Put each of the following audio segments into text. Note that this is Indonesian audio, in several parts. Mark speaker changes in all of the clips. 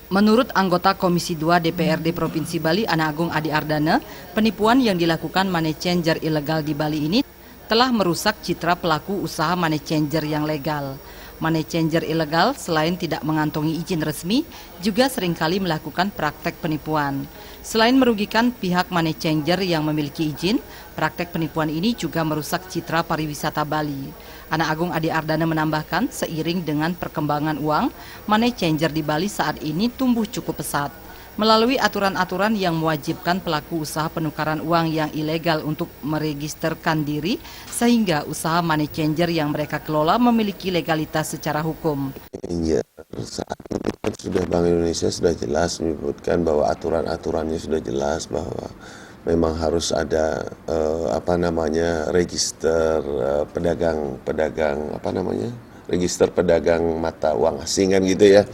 Speaker 1: Menurut anggota Komisi 2 DPRD Provinsi Bali, Ana Agung Adi Ardana, penipuan yang dilakukan money changer ilegal di Bali ini telah merusak citra pelaku usaha money changer yang legal. Money changer ilegal selain tidak mengantongi izin resmi, juga seringkali melakukan praktek penipuan. Selain merugikan pihak money changer yang memiliki izin, praktek penipuan ini juga merusak citra pariwisata Bali. Ana Agung Adi Ardana menambahkan, seiring dengan perkembangan uang, money changer di Bali saat ini tumbuh cukup pesat. Melalui aturan-aturan yang mewajibkan pelaku usaha penukaran uang yang ilegal untuk meregisterkan diri, sehingga usaha money changer yang mereka kelola memiliki legalitas secara hukum.
Speaker 2: Iya, saat ini kan sudah Bank Indonesia sudah jelas menyebutkan bahwa aturan-aturannya sudah jelas bahwa memang harus ada register register pedagang mata uang asing kan gitu ya.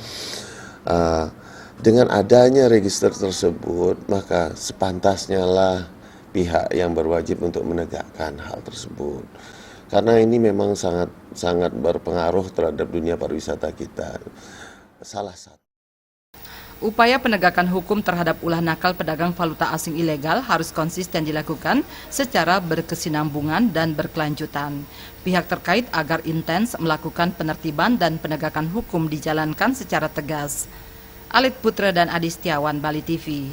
Speaker 2: Dengan adanya register tersebut, maka sepantasnya lah pihak yang berwajib untuk menegakkan hal tersebut. Karena ini memang sangat berpengaruh terhadap dunia pariwisata kita. Salah satu.
Speaker 1: Upaya penegakan hukum terhadap ulah nakal pedagang valuta asing ilegal harus konsisten dilakukan secara berkesinambungan dan berkelanjutan. Pihak terkait agar intens melakukan penertiban dan penegakan hukum dijalankan secara tegas. Alit Putra dan Adi Setiawan, Bali TV.